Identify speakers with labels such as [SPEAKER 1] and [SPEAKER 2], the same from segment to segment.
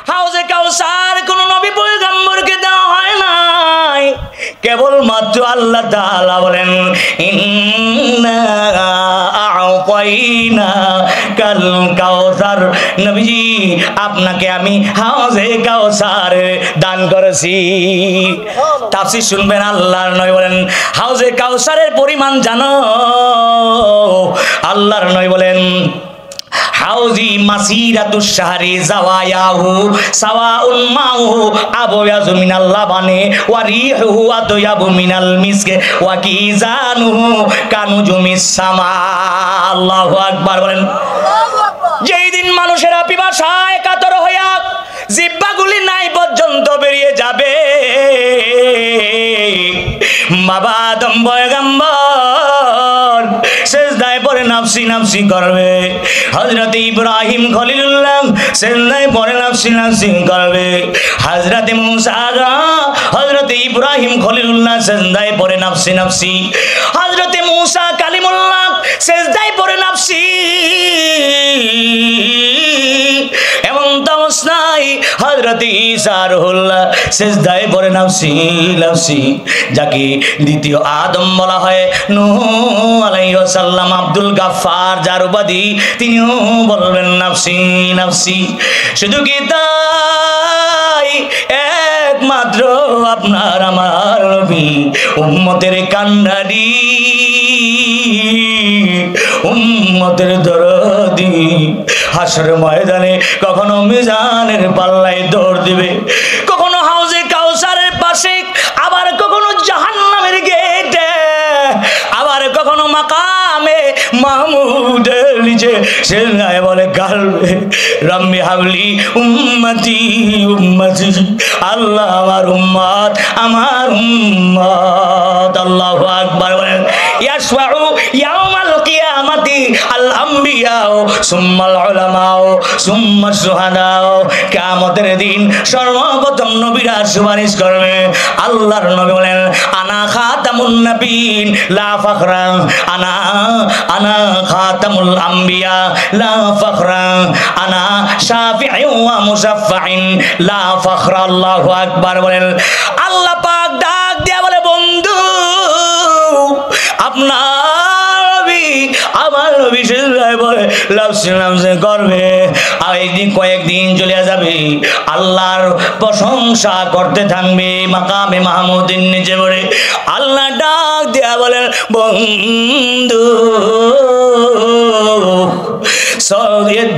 [SPEAKER 1] হাউজে কাউসার কোন নবী পয়গম্বরকে দেওয়া হয় নাই, কেবলমাত্র আল্লাহ তাআলা বলেন ইন্না আ'তাইনা কাল কাউসার, নবীজি আপনাকে আমি হাউজে কাউসার দান করেছি। তাফসীর শুনবেন, আল্লাহর নবী বলেন হাউজে কাউসারের পরিমাণ জানো? আল্লাহর নবী বলেন হাউজি মাসিরাতুশ শাহরি জাওয়ায়াহু সাওয়াউন মাহু আবয়াজু মিনাল লাবানি ওয়া রিহুহু আতয়াবু মিনাল মিসকে ওয়া কিজানুহু কানুজুমিস সামা। আল্লাহু আকবার বলেন। আল্লাহু আকবার। যেই দিন মানুষেরা পিপাসায় কাতর হইয়া জিহ্বাগুলি নাই পর্যন্ত বেরিয়ে যাবে, বাবা আদম পয়গম্বর সেজদায় পড়ে নাফসি নাফসি করবে, হযরত ইব্রাহিম খলিলুল্লাহ সেজদায় পড়ে নাফসি নাফসি করবে, হযরত মুসা হযরত ইব্রাহিম খলিলুল্লাহ সেজদায় পড়ে নাফসি নাফসি, হযরত মুসা কালিমুল্লাহ সেজদায় পড়ে নাফসি, এমন অবস্থায় হযরত ঈসা রুহুল্লাহ সেজদায় পড়ে নাফসি নাফসি। যাকে দ্বিতীয় আদম বলা হয়, নূহ আলাইহিস সালাম, আব্দুল গাফফার যার উপাধি, তিনিও বলবেন নাফসি নাফসি। শুধু কি তাই, একমাত্র আপনার আমার নবী উম্মতের কান্ডারি, উম্মতের দরদি হাসর ময়দানে কখনো মিজানের পাল্লায় দৌড় দিবে, কখনো হাউজে কাউসারের পাশে, আবার কখনো জাহান্নামের গেটে, আবার কখনো মাকামে মাহমুদের নিচে সে বলে গালবে রাম্মি হাবলি উম্মতি উম্মতি, আল্লাহ আমার উম্মত আমার উম্মত। আল্লাহু আকবার বলেন। ইয়াশফাউ ইয়াউমাল কিয়ামাতি আল আমবিয়াউ সুম্মাল উলামাউ সুম্মাশ শুহাদাউ, কিয়ামতের দিন সর্বপ্রথম নবীরা সুপারিশ করবে। আল্লাহর নবী বলেন আনা খাতামুন নবিয়্যিন লা ফাখরা, আনা আনা খাতামুল আম্বিয়া লা ফাখরা, আনা শাফিউ ওয়া মুশাফফিন লা ফাখরা। আল্লাহু আকবার বলেন। আল্লাহ পাক ডাক দিয়া বলে বন্ধু আপনার নবী আমার নবী সেজদায় পড়ে নাফসি নাফসি করবে, আর এইদিন কয়েকদিন চলে যাবে, আল্লাহর প্রশংসা করতে থাকবে মাকামে মাহমুদের নিচে পড়ে। আল্লাহ ডাক দিয়া বলেন বন্ধু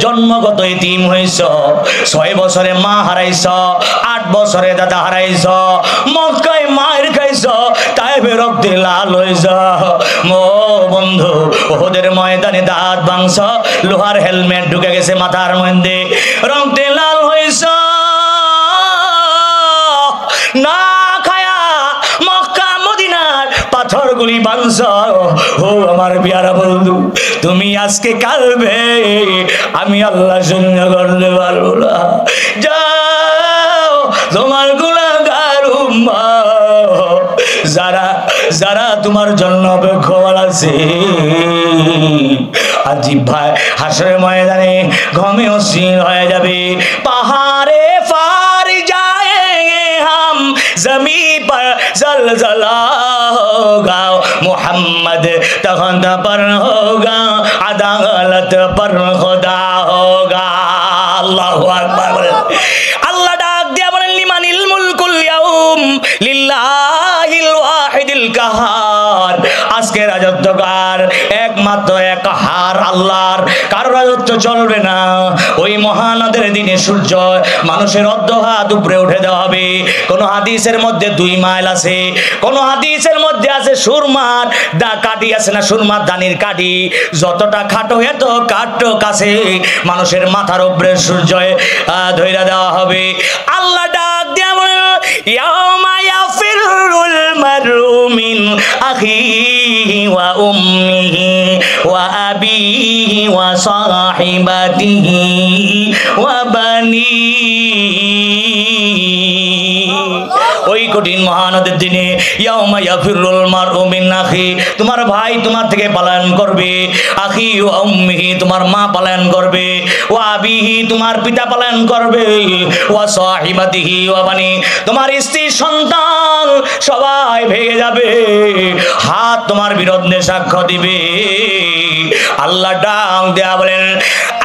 [SPEAKER 1] জন্মগত এতিম হইছ, 6 বছরে মা হারাইছ, 8 বছরে দাদা হারাইছ, মক্কায় মায়ের খাইছ, তাইফে রক্তে লাল হইছ, মো বন্ধু ওদের ময়দানে দাঁত ভাঙছ, লোহার হেলমেট ঢুকে গেছে মাথার মধ্যে, রক্তে লাল হইছ, না খায়া মক্কা মদিনার পাথরগুলি ভাঙছ। ও আমার প্যারা বন্ধু, তুমি আজকে কালবে, আমি আল্লাহ সহ্য করতে পারবো না, যাও তোমার গুনাহগার উম্মত যারা যারা তোমার জন্য অপেক্ষমান আছে, আজিব ভাই হাসরের ময়দানে ঘমে অস্থির হয়ে যাবে। পাহাড়ে ফার जाएंगे हम जमी पर जलजला होगा, मोहम्मद तख्त पर होगा, अदालत पर खुदा होगा। अल्लाहु अकबर। अल्लाह डाक दिया बोलें लिमानिल मुल्कुल यौम लिल्लाहिल वाहिदिल कहार, আজকে রাজত্বকার একমাত্র এক হার আল্লাহর, কারো রাজত্ব চলবে না। ওই মহানদের দিনে সূর্য মানুষের অর্ধ হাত উপরে উঠে দেওয়া হবে। কোন হাদিসের মধ্যে 2 মাইল আছে, কোন হাদিসের মধ্যে আছে সুরমার কাঠি আছে না, সুরমার দানির কাঠি যতটা খাটো এত কাটো কাছে মানুষের মাথার উপরে সূর্য ধইরা দেওয়া হবে। আল্লাহ ডাক দিয়া বলেন ইয়াউমা ইয়াফিরুল মারউ মিন আখিহি ওয়া উম্মিহি ওয়া আবিহি ওয়া সাহিবাতিহি ওয়া বানিহি। ওই কঠিন মহানদের দিনে ইয়াউমা ইয়াফিরুল মারউ মিন আখি, তোমার ভাই তোমার থেকে পলায়ন করবে, আখি ওয়া উম্মিহি, তোমার মা পলায়ন করবে, ওয়া আবিহি, তোমার পিতা পলায়ন করবে, ওয়া সাহিবাতিহি ওয়া বানি, তোমার স্ত্রী সন্তান সবাই ভেঙে যাবে, হাত তোমার বিরুদ্ধে সাক্ষ্য দিবে। আল্লাহ ডাক দেয়া বলেন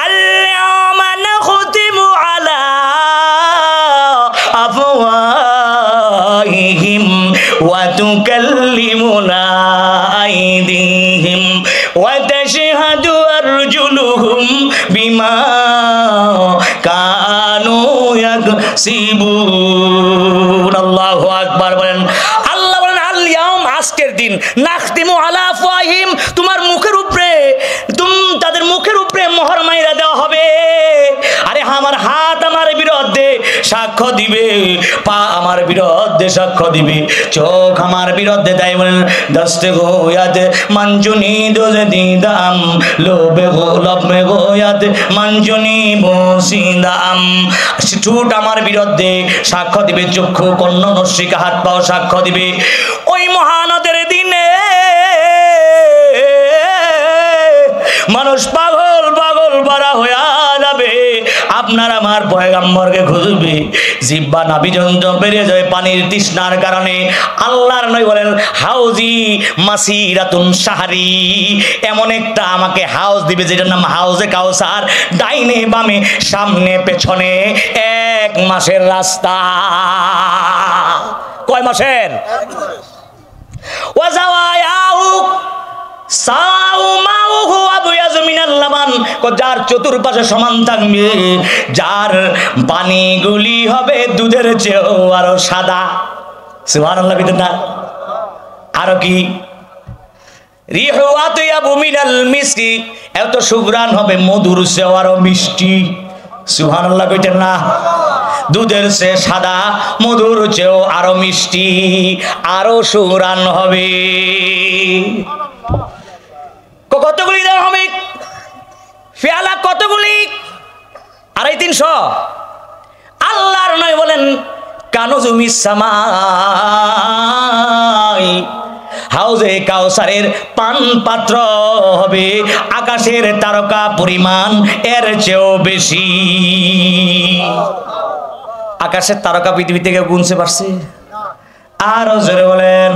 [SPEAKER 1] আল-ইয়াওমা নাখতিমু আলা আফওয়াহিহিম ওয়া তুকাল্লিমুনা আইদিহিম ওয়া তাশহাদু আরজুলুহুম বিমা কানু ইয়াকসিবুন। আল্লাহু আকবার বলেন। আল্লাহ বলেন আল-ইয়াওম, আজকের দিন, নাখতিমু আলা আফওয়াহিহিম, তোমার মুখের উপরে তাদের মুখের উপরে মোহর মাইরা দেওয়া হবে। আরে আমার হাত আমার বিরুদ্ধে সাক্ষ্য দিবে, পা আমার বিরুদ্ধে সাক্ষ্য দিবে, চোখ আমার বিরুদ্ধে তাই বলেন দস্তে গোয়াত মঞ্জুনি দোজে দিদাম লোবে গো লবে গোয়াত মঞ্জুনি বসিদাম, ঠোঁট আমার বিরুদ্ধে সাক্ষ্য দিবে, চক্ষু কর্ণ নসিকা হাত পাও সাক্ষ্য দিবে। ওই মহানদের দিনে মানুষ পাগল পাগল পারা হইয়া যাবে। আপনার আমার পয়গম্বরকে খুঁজবে, জিহ্বা নাভি পর্যন্ত বেরিয়ে যাবে পানির তৃষ্ণার কারণে। আল্লাহর নবী বলেন হাউজি মাসিরাতুন শাহরি, এমন একটা আমাকে হাউজ দিবে যেটার নাম হাউজে কাউসার, ডাইনে বামে সামনে পেছনে 1 মাসের রাস্তা। কয় মাসের? ওয়াজাওয়ায়াহু সাউমাউহু আবয়াযু মিনাল লাবান, যার চতুর্পাশে সমান থাকবে, যার পানিগুলি হবে দুধের চেয়েও আরো সাদা। সুবহানাল্লাহ বিদ না আরো কি? রিহু আতয়াবু মিনাল মিসকি, এত সুঘ্রাণ হবে মধুর চেয়েও আরো মিষ্টি। সুবহানাল্লাহ কইতেন না? দুধের চেয়ে সাদা, মধুর চেয়েও আরো মিষ্টি, আরো সুঘ্রাণ হবে। কতগুলি দেওয়া হবে? পেয়ালা কতগুলি? 250-300। আল্লাহর নয় বলেন কানুজুমিস সামাই, হাউজে কাউসারের পান পাত্র হবে আকাশের তারকা পরিমাণ, এর চেয়েও বেশি। আকাশের তারকা পৃথিবী থেকে গুনতে পারছে? আরো জোরে বলেন।